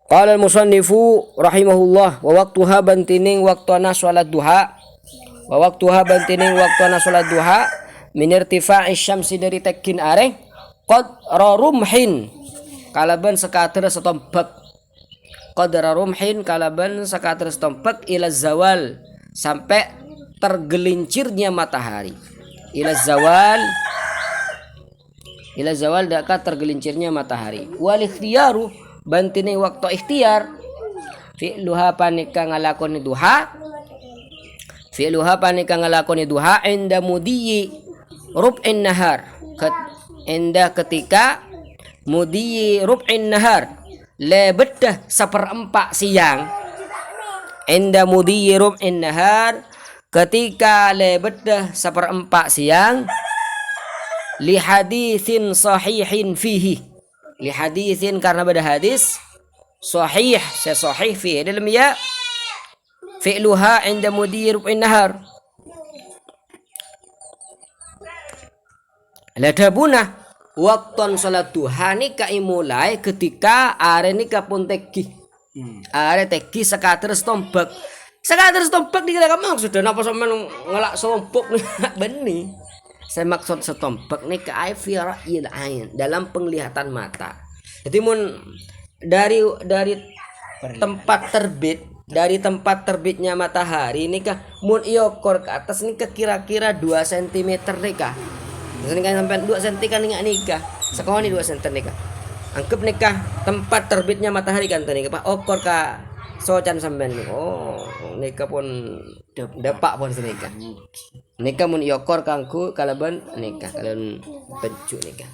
Qala al-musannifu rahimahullah wa waqtuha bantining waqtuna salat duha wa waqtuha bantining waqtuna salat duha min irtifa'i syamsi dari tekin are qadra rumhin kalaban sakater setompek qadra rumhin kalaban sakater setompek ila zawal sampai tergelincirnya matahari ila zawal dekat tergelincirnya matahari wal ikhtiyaru bantine waktu ikhtiar fi'luha panika ngalakoni duha inda mudiyi rub'in nahar ketika mudiyi rub'in nahar lebedah seperempat siang inda mudiyi rub'in nahar ketika lebedah seperempat siang li haditsin sahihin fihi li haditsin karena pada hadis sahih fihi dalam ya fi'luha inda mudir nahar ladabuna waktu salat duha ni ka imulai ketika are ni ka pun teki are teki sekater stompek di kira maksud dan apa sampean ngelak sompok nih benih. Saya maksud setompek nih ke aifira ain dalam penglihatan mata. Jadi dari tempat terbitnya matahari ini kah mun iokor ke atas nih kira-kira 2 cm nih kah. Ini kan sampai 2 cm kan nikah. Sekolah ini 2 cm nih kah. Anggap nikah tempat terbitnya matahari kan tadi Pak okor ka socan sampean nih. Oh, nikah pun depak pun nikah. Nikah mun iokor kangku kalaban nikah kalian pencu nikah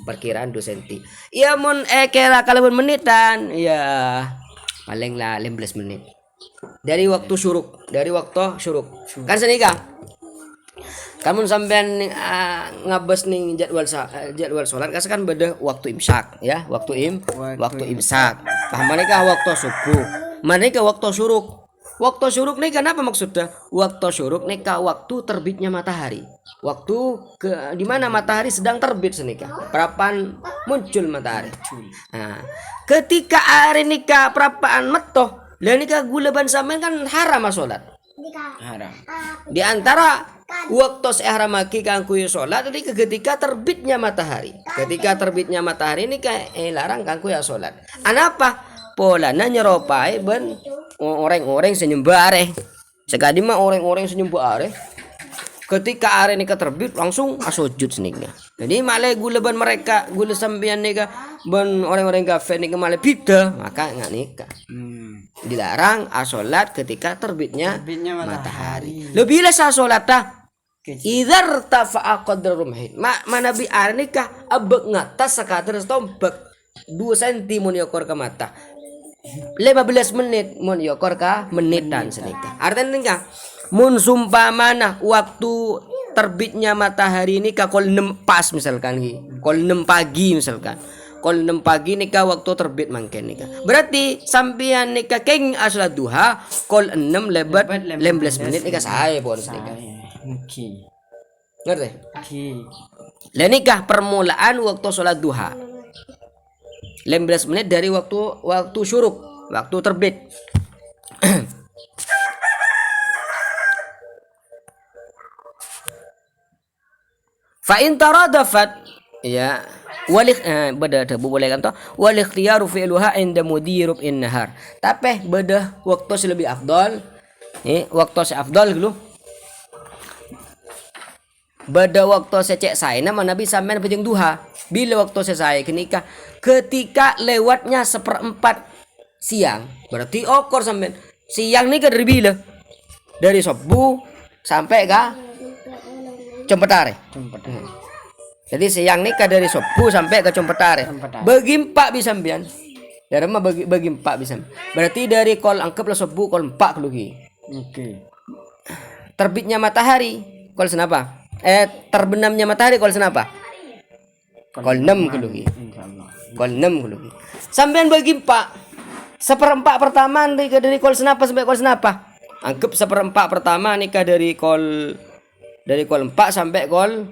perkiraan 2 cm. Ya mun kira kalaban menitan ya paling lah 15 menit. Dari waktu syuruk kan senikah. Kamu sampean ngabes ning jadwal salat kan beda waktu imsak ya, waktu imsak. Paham nikah waktu subuh. Maneka waktu syuruk. Waktu syuruk nih kenapa maksudnya? Waktu syuruk nih waktu terbitnya matahari. Waktu di mana matahari sedang terbit senika. Perapaan muncul matahari. Nah, ketika hari nikah perapaan metoh, lah nikah guleban sampean kan haram salat. Haram. Di antara waktu seihram maki kangku salat tadi ketika terbitnya matahari. Ketika terbitnya matahari nikah larang kangku ya salat. Anapa? Polana nyeropai ben orang-orang senyembah are. Sekali mah orang-orang senyembah are. Ketika are nikah terbit langsung sujud seniknya. Jadi malah guleban mereka gule sampean nikah ben orang-orang kafir nikah malah bida maka enggak nikah. Dilarang salat ketika terbitnya matahari. Lebih lah salat dah. Idzar tafa'a qadra rumhin. Mana bi are nikah abek ngatas sakater tombek 2 cm mun yokor ke mata. 15 menit mun yokor ka menitan senika. Artinya nikah mun sumpamana waktu terbitnya matahari ini ka kol 6 pas misalkan kol 6 pagi misalkan. Kol 6 pagi nikah waktu terbit mangken nikah. Berarti sampean nikah keng salat duha kol 6 lebat 15 menit nikah sae pon nikah. Oke. Ngerti? Lah nikah permulaan waktu salat duha. 15 menit dari waktu syuruk, waktu terbit. Fa in taradafat ya beda boleh kan toh wal ikhtiyaru fi'luha inda mudirub in nahar. Tapi beda waktu lebih afdal. Waktu afdal dulu. Beda waktu cek saya nama Nabi sampean bejeng duha. Bila waktu saya kenika ketika lewatnya 1/4 siang berarti okor sampean siang nih dari bila dari subuh sampai ke Competare. Jadi siang nih dari subuh sampai ke Competare. Bagi 4 bisa sampean. Dari mah bagi 4 bisa. Berarti dari kol anggaplah subuh kol 4 kelugi. Oke. Terbitnya matahari kol senapa? Terbenamnya matahari kol senapa? Kol 6 kelugi. Kol 6 kelugi. Sampean bagi 4. 1/4 pertama nikah dari kol senapa sampai kol senapa? Anggap 1/4 pertama nikah dari kol 4 sampai kol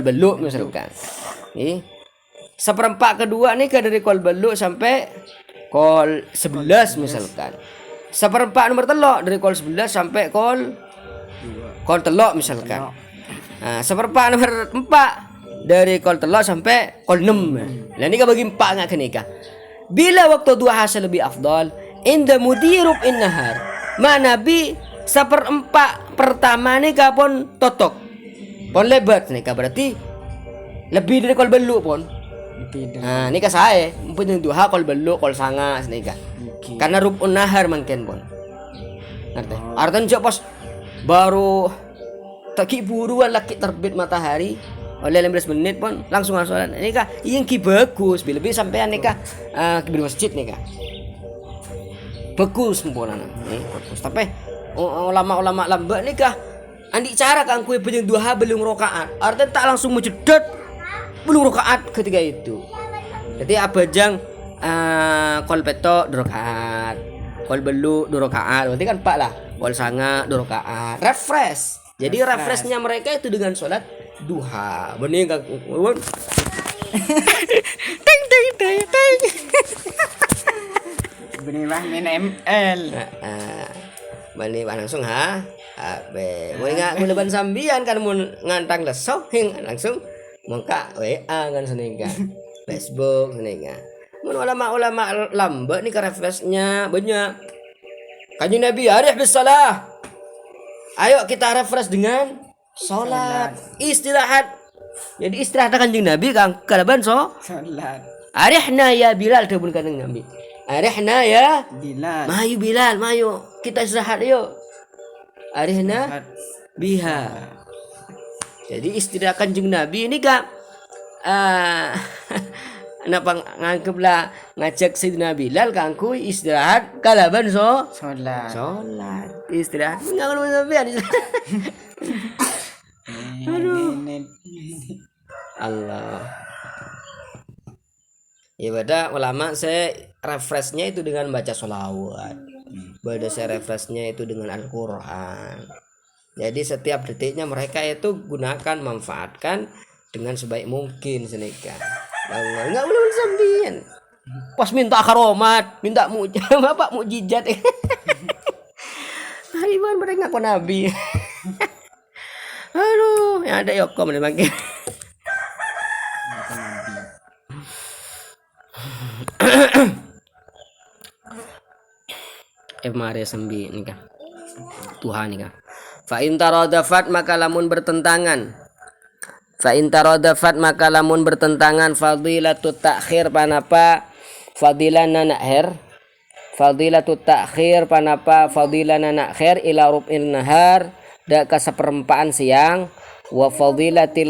beluk misalkan. seperempat kedua nih dari kol belu sampai kol 11 misalkan. Seperempat nomor telok dari kol 11 sampai kol telok misalkan. Nah, seperempat nomor 4 dari kol telok sampai kol 6. Lah ini bagi 4 enggak kenika. Bila waktu duha lebih afdal inda mudirub innahar. Mana bi seperempat pertama nih pun totok. Pon lebat nih berarti lebih dari kol belu pon. Nah, ini saya punya duha kol belu kol sanga nika. Karena rubun nahar mungkin pun. Ngerti? Artinya pas baru tak buruan laki terbit matahari oleh 15 menit pun langsung sholat. Ini kah yang bagus lebih sampean nih kah di masjid nih kah. Bagus sempurna nih bagus. Tapi ulama-ulama lambat nih kah andi cara kan kue punya duha belum rakaat. Artinya tak langsung menjedot belum rakaat ketika itu. Jadi abajang kol peto 2 rakaat, kol belu 2 rakaat, berarti kan pak lah, kol sanga 2 rakaat, refresh. Jadi refreshnya mereka itu dengan sholat duha. Bening kan? Ting ting ting ting. Bening lah main ML. Bening langsung ha. Abe, mau nggak ban sambian kan mau ngantang leso, langsung muka WA kan senengga, Facebook senengga. Ulama-ulama lambat nih ke refreshnya banyak. Kanjeng Nabi arif bisalah. Ayo kita refresh dengan sholat. Istirahat. Jadi istirahat kanjeng Nabi kan kalaban Sholat. Arihna ya Bilal kabul kanjeng Nabi. Arihna ya Bilal. Mayu Bilal, mayu kita istirahat yuk. Arihna biha. Jadi istirahat kanjeng Nabi ini kak kenapa nganggeplah ngajak Sayyidina Bilal kangku istirahat kalaban Sholat. Istirahat enggak ngono sampean. Aduh. Allah. Ya pada ulama saya refreshnya itu dengan baca sholawat. Pada saya refreshnya itu dengan Al-Quran. Jadi setiap detiknya mereka itu gunakan manfaatkan dengan sebaik mungkin senika. Enggak boleh sambian. Pas minta karomat, minta bapak mukjizat. Hariban mereka ngaku nabi. Aduh, yang ada Yoko makin. Mari sembi nikah. Tuhan nikah. Fa in taradafat maka lamun bertentangan. Fa in taradafat maka lamun bertentangan fadilatut ta'khir panapa fadilana na'khir. Fadilatut ta'khir panapa fadilana na'khir ila rub'in nahar da ka seperempaan siang wa fadilati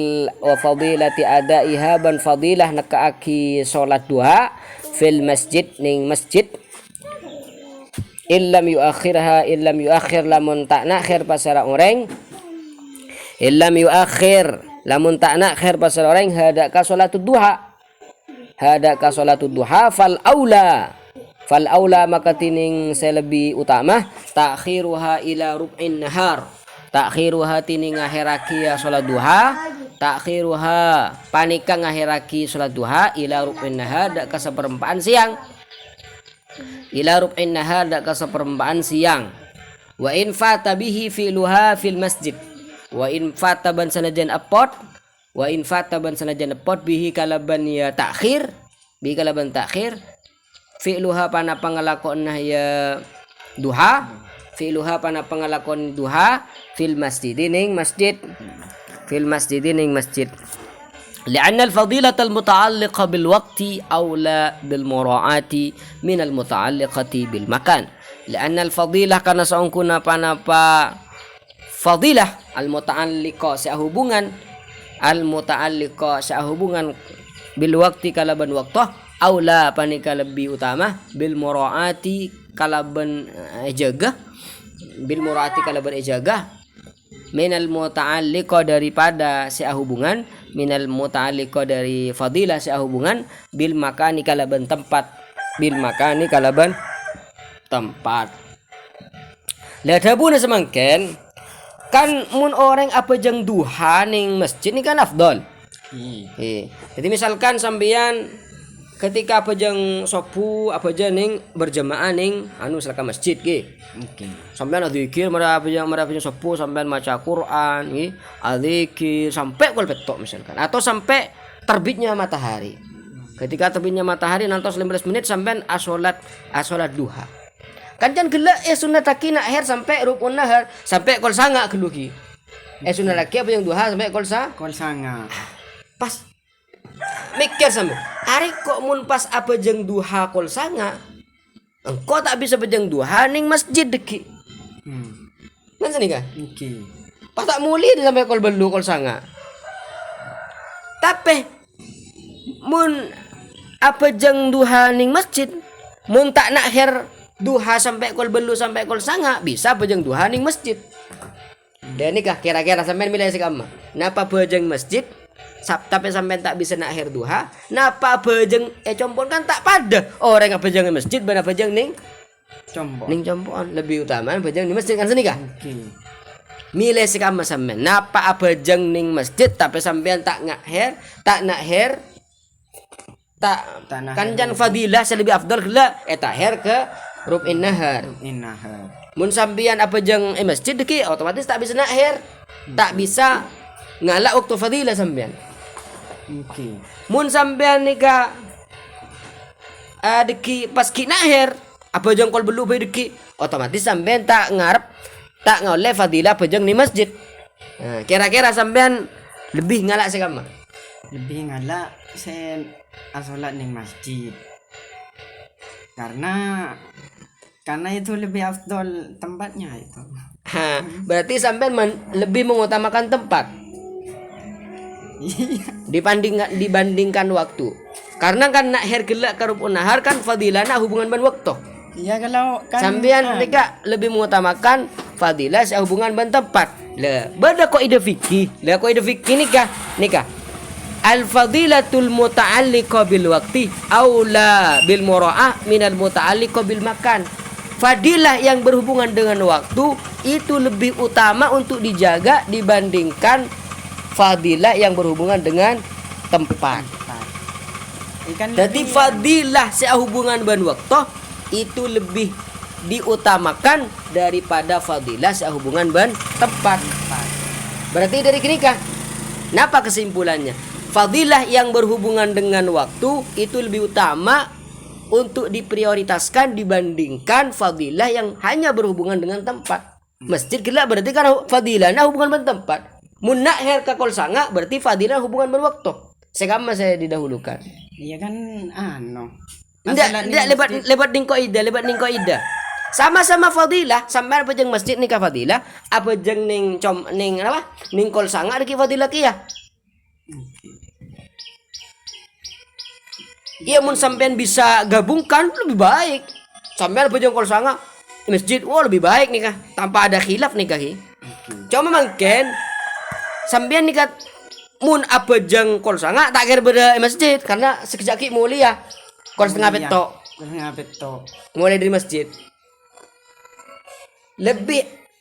adaiha ban fadilah nakaaki salat duha fil masjid ning masjid illam yuakhir lamun tak nakhir pasara orang illam yuakhir lamun tak nakhir pasara orang hada ka salatud duha fal aula maka tining selebih utama takhiruha ila rub'in nahar takhiruha tining ngakhiraki salat duha takhiruha panika ngakhiraki salat duha ila rub'in nahar dak ka seperempaan siang ila rub'in nahar dak ka seperempaan siang wa in fata bihi filuha fil masjid wa in fata ban sanajan apot bihi kalaban ya takhir bihi kalaban takhir filuha pana pangalakon ya duha filuha pana pangalakon duha fil masjid ning masjid لأن الفضيلة المتعلقة بالوقت أولى بالمراعاة من المتعلقة بالمكان لأن الفضيلة karena saungkuna panapa fadilah al-muta'alliqa sahubungan bil waqti kalaban waqtah aula panika lebih utama bil muraati kalaban jaga minal muta'alliqa daripada sahubungan minal muta'alliqa dari fadilah sahubungan bil makani kalaban tempat ladabuna semangken kan mun orang apa jang duha ning masjid ni kan afdol Jadi misalkan sampean ketika pejeng sopu apa aja ning berjamaah ning misalkan masjid ki. Oke. Sampean adzikir mara pejeng sopu sampean maca Quran ki, adzikir sampai kol petok misalkan atau sampai terbitnya matahari. Ketika terbitnya matahari nantos 15 menit sampean asolat duha. Kan gelak sunat taki nak akhir sampai rukun nahar sampai kol sanga keluki. Sunat taki apa yang duha sampai kol sanga. Pas mikir sampe ari kok mun pas apa jeng duha kol sanga engkau tak bisa pejeng duha ning masjid deki kan sini kan pas tak muli sampai kol belu kol sanga tapi mun apa jeng duha ning masjid mun tak nak her duha sampai kol belu sampai kol sanga bisa pejeng duha ning masjid dan nikah kira-kira sampai milih sekama napa pejeng masjid tapi sampai tak bisa nak akhir duha napa bejeng compon kan tak pada orang yang bejeng di masjid benar bejeng ning compon lebih utama bejeng di masjid kan sini kah milih sekama sampean napa bejeng ning masjid tapi sampean tak nak akhir kan jan fadilah lebih afdal gela tak akhir ke rub'in nahar mun sampean bejeng masjid deki otomatis tak bisa nak akhir tak bisa ngalak waktu fadilah sampean. Mun sampean nika deki pas kina akhir apa jengkol belu be deki otomatis sampean tak ngoleh fadilah pejeng di masjid. Nah, kira-kira sampean lebih ngalak sekama. Lebih ngalak sen asolat ning masjid. Karena itu lebih afdol tempatnya itu. Berarti sampean lebih mengutamakan tempat. Dibandingkan waktu. Karena kan nak her gelak karupun nahar kan fadilana hubungan ban waktu. Iya kalau kan sampean mereka lebih mengutamakan fadilah hubungan ban tempat. Lah, beda kaidah fikih. Lah kaidah fikih nikah. Al fadilatul muta'alliqa bil waqti aula bil mura'ah minal muta'alliqa bil makan. Fadilah yang berhubungan dengan waktu itu lebih utama untuk dijaga dibandingkan fadilah yang berhubungan dengan tempat. Jadi fadilah sehubungan dengan waktu itu lebih diutamakan daripada fadilah sehubungan dengan tempat. Berarti dari sini kah? Napa kesimpulannya? Fadilah yang berhubungan dengan waktu itu lebih utama untuk diprioritaskan dibandingkan fadilah yang hanya berhubungan dengan tempat. Masjid gelap berarti kan fadilahnya hubungan dengan tempat. Mun nak her ka kol sanga berarti fadilah hubungan berwaktu. Sekama saya didahulukan. Iya kan Enggak lebat ning kaidah. Sama-sama fadilah, sampean apa jeung masjid nikah fadilah, apa jeung ning kol sanga deki fadilah kieu. Iya mun sampean bisa gabungkan lebih baik. Sampean apa jeung kol sanga masjid lebih baik nikah tanpa ada khilaf nikah. Cuma mungkin sampean nikah mun apa jeng kol sanga tak kira beda masjid karena sekejap ki mulia kol setengah petok mulai dari masjid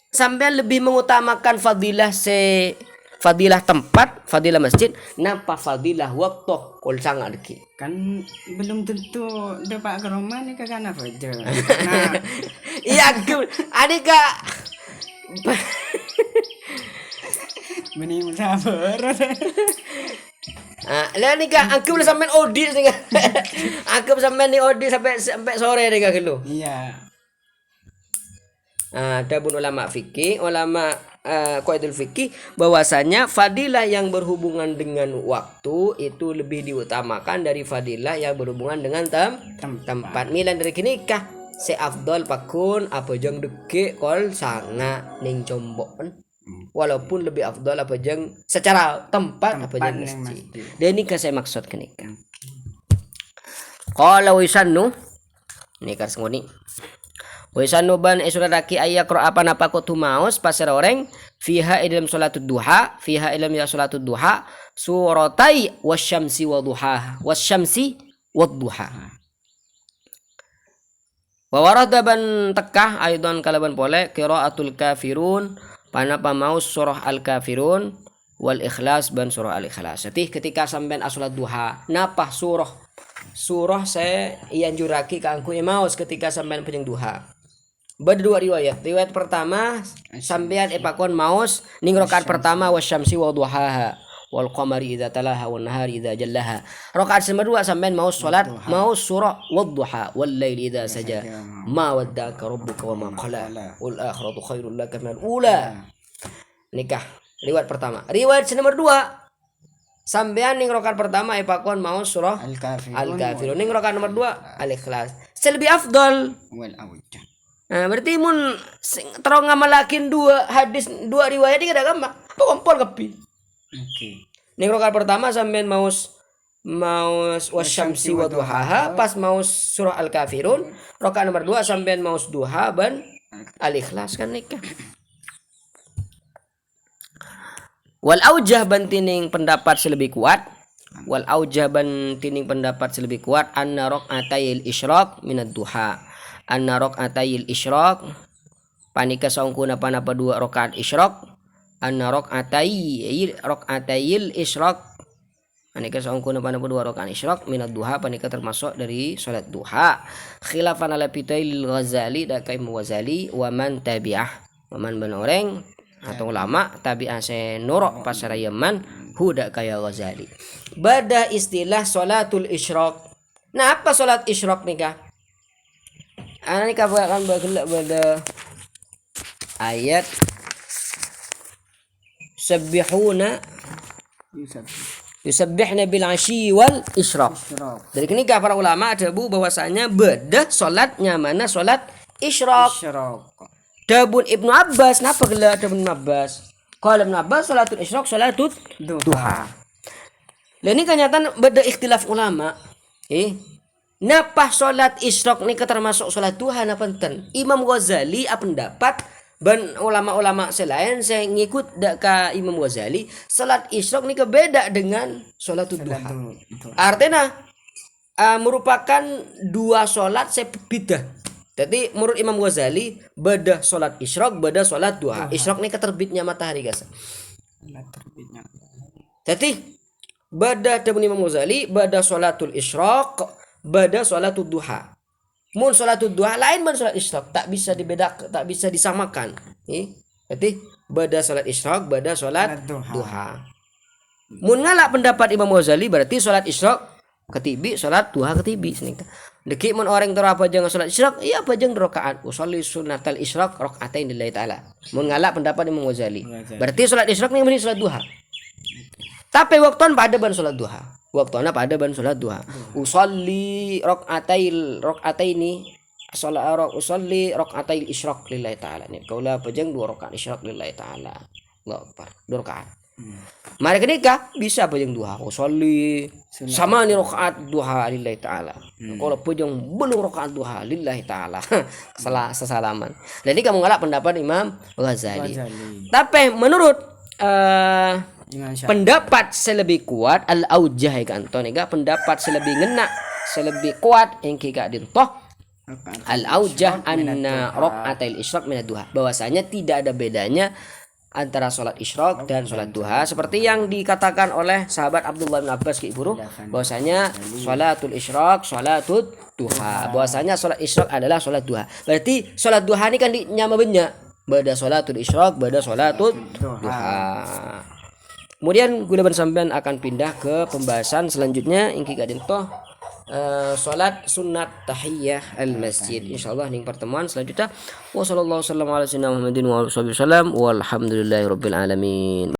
sampean lebih mengutamakan fadilah tempat fadilah masjid napa fadilah waktu kol sanga deki kan belum tentu dapat ke rumah nih kagak apa aja iya adika meni sabar. Lah nikah aku boleh sampean audit sih. Aku sampean ni audit sampai sore nikah gitu. Iya. Ada pun ulama fikih, ulama qaidul fikih bahwasanya fadilah yang berhubungan dengan waktu itu lebih diutamakan dari fadilah yang berhubungan dengan tempat. Milan dari nikah se afdal pakun apa jeng deke kol sanga ning combon. Walaupun lebih afdal apa jeng secara tempat apa jeng masjid. Dan ini saya maksud ke nikah. Qala wisannu nikah sengoni. Wisannu ban isuradaki ayakro apa napa kutu maus pasir orang fiha dalam salatud duha fiha dalam ya salatud duha suratai wasyamsi wadduha. Wa warada ban tekah aidan kalaban pole qiraatul kafirun panapa maus surah al-kafirun wal ikhlas ban surah al ikhlas. Jadi ketika sampean salat duha napa surah saya ian juraki kangku maos ketika sampean penjeng duha. Beda dua riwayat. Riwayat pertama sampean epakon maos ning rakaat pertama wasyamsi wa duhaha wal qamari idza talaha wan nahari idza jallaha. Rakaat kedua sampean maos salat maos surah wadduha wal laili idza saja. Ma waddaka rabbuka wa ma qala. Wal akhiratu khairul laka minal ula. Nikah. Riwayat pertama. Riwayat nomor 2. Sampean ning rakaat pertama epakon maos surah Al-Kafirun. Ning rakaat nomor 2 Al-Ikhlas. Selebih afdal wal awjah. Nah, berarti mun terong ngamalakin dua riwayat ini kada gampang. Kompol kepi. Oke. Ning rakaat pertama sampean maus wasyamsi wa duhaha pas maus surah Al-Kafirun. Rakaat nomor 2 sampean maus duha ban Al-Ikhlas kan nikah. Wal aujah bantining pendapat selebih kuat. Wal aujah bantining pendapat selebih kuat anna raq'atayil isyraq minad duha. Anna raq'atayil isyraq panika saungkuna panapa 2 rakaat isyraq. Anna raq'atayil isyraq panika saungkuna panapa 2 rakaat isyraq minad duha panika termasuk dari salat duha. Khilafan ala Pitail Ghazali da Kaim Ghazali wa man tabi'ah wa man benoreng atau ulama tabi'ah se norok pasar Yaman huda kaya Ghazali. Bada istilah salatul isyraq. Nah, apa salat isyraq nikah? Ana nikah akan pada ayat yusabbihuna bil asyi wal isyraq. Dari ini para ulama ada bahwasanya beda salatnya mana salat isyraq. Dabun Ibnu Abbas napa gelar Dabun Ibnu Abbas? Qala Ibnu Abbas salatul isyraq salatul duha. Lah ini kenyataan beda ikhtilaf ulama. Napa salat isyraq ni termasuk salat duha napa enten? Imam Ghazali apa pendapat ban ulama-ulama selain saya ngikut ka Imam Ghazali salat isyraq ni beda dengan salatul duha. Artinya merupakan dua salat sebidah. Jadi menurut Imam Ghazali beda salat isyraq beda salat duha. Isyraq ni keterbitnya matahari guys. Jadi beda dengan Imam Ghazali beda salatul isyraq beda salatul duha. Mun salatul duha lain ban salat isyraq tak bisa dibedakan tak bisa disamakan. Jadi beda salat isyraq beda salat duha. Mun ngalak pendapat Imam Ghazali berarti salat isyraq ketibi salat duha ketibi senika. Deki mun orang teu apa jeung salat isyraq iya apa jeung rakaat usolli sunnatal isyraq rakaatain lillahi taala. Mun ngalak pendapat Imam Ghazali berarti salat isyraq ni salat duha. Tapi waktuan pada ban salat duha. Waktuna pada ban salat duha. Usolli rakaataini usolli rakaatil isyraq lillahi taala. Ni kaula pajang 2 rakaat isyraq lillahi taala. Allahu akbar. 2 rakaat. Mari kenika bisa pajang duha. Usolli sama ni rakaat duha lillahi taala. Kalau pajang belum rakaat duha lillahi taala. Salah sesalaman. Dan ini kamu ngalak pendapat Imam Ghazali. Tapi menurut pendapat selebih kuat al-aujah kan tonega pendapat selebih ngena selebih kuat yang kika dintoh al-aujah anna raq'atil isyraq min ad-duha bahwasanya tidak ada bedanya antara salat isyraq dan salat duha seperti yang dikatakan oleh sahabat Abdullah bin Abbas ke Ibnu bahwasanya salatul isyraq salatul duha bahwasanya salat isyraq adalah salat duha berarti salat duha ini kan nyama benya beda salatul isyraq beda salatul duha. Kemudian gula sampean akan pindah ke pembahasan selanjutnya ingki gadin toh salat sunat tahiyah al masjid insyaallah ning pertemuan selanjutnya. Wassallallahu wasallam ala sayyidina Muhammadin wa alihi wasallam walhamdulillahirabbil alamin.